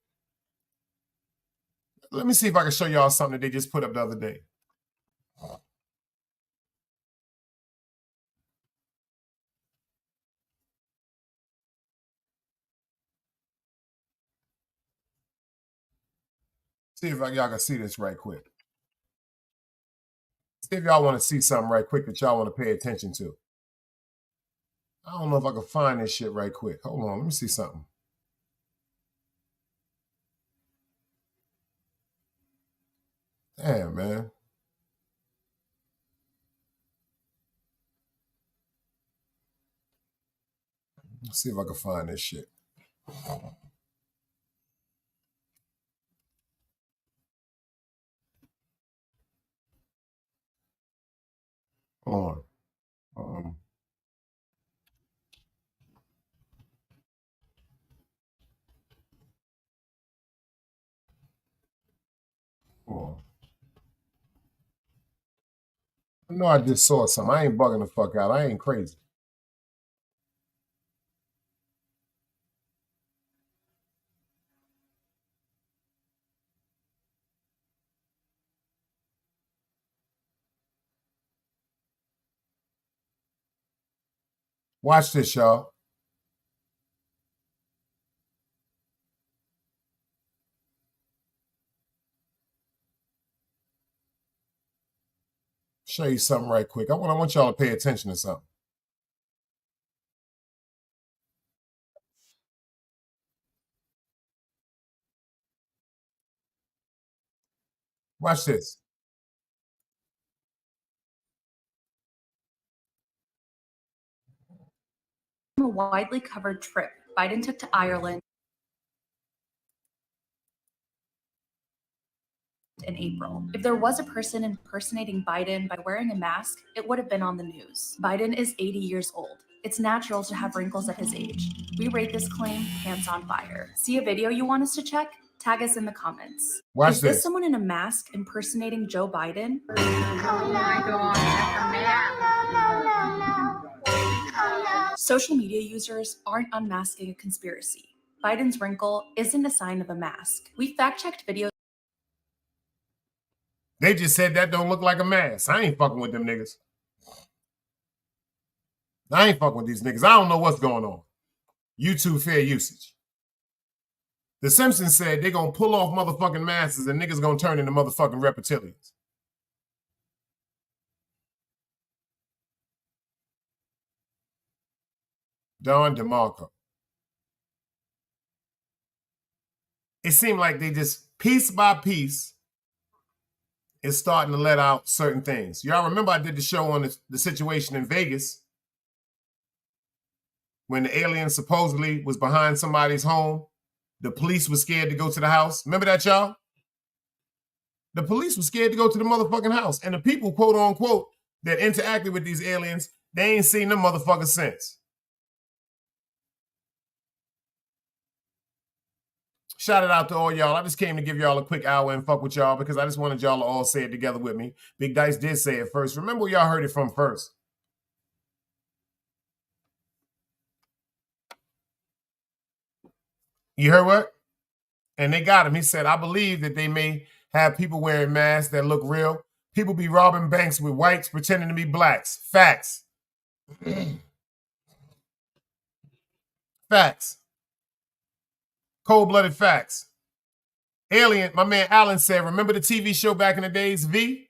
Let me see if I can show y'all something that they just put up the other day. See if y'all can see this right quick. See if y'all want to see something right quick that y'all want to pay attention to. I don't know if I can find this shit right quick. Hold on, let me see something. Damn, man. Let's see if I can find this shit. Hold on. Hold on. I know I just saw something. I ain't bugging the fuck out. I ain't crazy. Watch this, y'all. Show you something right quick. I want y'all to pay attention to something. Watch this. A widely covered trip Biden took to Ireland in April. If there was a person impersonating Biden by wearing a mask, it would have been on the news. Biden is 80 years old. It's natural to have wrinkles at his age. We rate this claim pants on fire. See a video you want us to check? Tag us in the comments. Watch Is this this. someone in a mask impersonating Joe Biden? Social media users aren't unmasking a conspiracy. Biden's wrinkle isn't a sign of a mask. We fact-checked videos. They just said that don't look like a mask. I ain't fucking with them niggas. I ain't fucking with these niggas. I don't know what's going on. YouTube fair usage. The Simpsons said they're going to pull off motherfucking masks and niggas going to turn into motherfucking reptilians. Don DeMarco. It seemed like they just, piece by piece, is starting to let out certain things. Y'all remember I did the show on the situation in Vegas when the alien supposedly was behind somebody's home. The police was scared to go to the house. Remember that, y'all? The police was scared to go to the motherfucking house. And the people, quote unquote, that interacted with these aliens, they ain't seen them motherfuckers since. Shout it out to all y'all. I just came to give y'all a quick hour and fuck with y'all because I just wanted y'all to all say it together with me. Big Dice did say it first. Remember where y'all heard it from first. You heard what? And they got him. He said, I believe that they may have people wearing masks that look real. People be robbing banks with whites pretending to be blacks. Facts. Facts. Cold-blooded facts. Alien, my man Alan said, remember the TV show back in the days, V?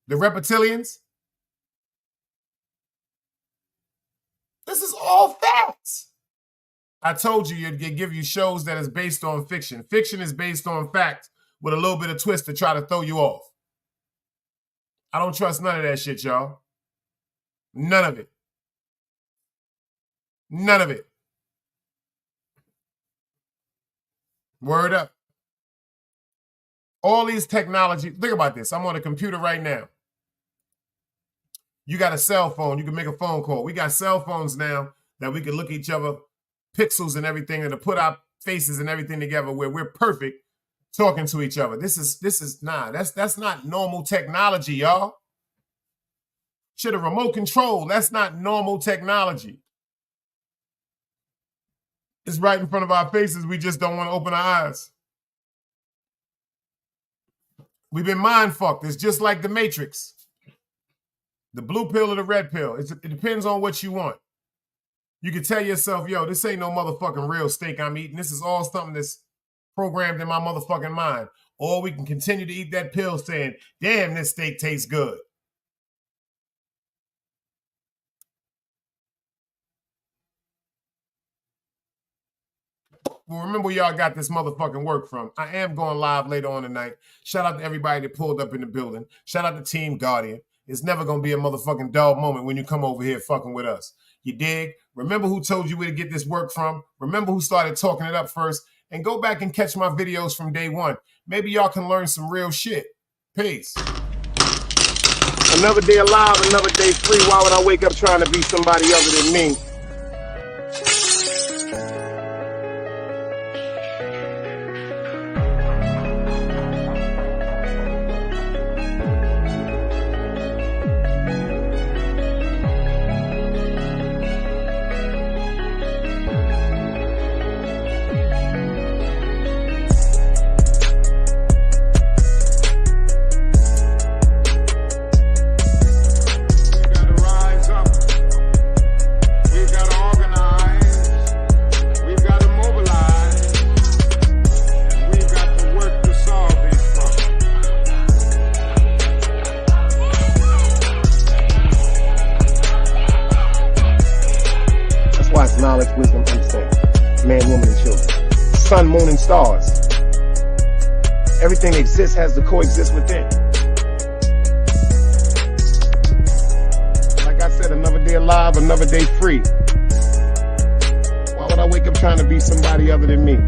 The Reptilians? This is all facts. I told you you'd give you shows that is based on fiction. Fiction is based on fact with a little bit of twist to try to throw you off. I don't trust none of that shit, y'all. None of it. None of it. Word up. All these technology. Think about this. I'm on a computer right now. You got a cell phone. You can make a phone call. We got cell phones now that we can look at each other, pixels and everything, and to put our faces and everything together where we're perfect talking to each other. That's not normal technology, y'all. Shit, a remote control. That's not normal technology. It's right in front of our faces. We just don't want to open our eyes. We've been mind fucked. It's just like the Matrix. The blue pill or the red pill. It depends on what you want. You can tell yourself, yo, this ain't no motherfucking real steak I'm eating. This is all something that's programmed in my motherfucking mind. Or we can continue to eat that pill saying, damn, this steak tastes good. Well, remember where y'all got this motherfucking work from. I am going live later on tonight. Shout out to everybody that pulled up in the building. Shout out to Team Guardian. It's never going to be a motherfucking dull moment when you come over here fucking with us. You dig? Remember who told you where to get this work from? Remember who started talking it up first? And go back and catch my videos from day one. Maybe y'all can learn some real shit. Peace. Another day alive, another day free. Why would I wake up trying to be somebody other than me? Knowledge, wisdom, understanding. Man, woman, and children. Sun, moon, and stars. Everything that exists has to coexist within. Like I said, another day alive, another day free. Why would I wake up trying to be somebody other than me?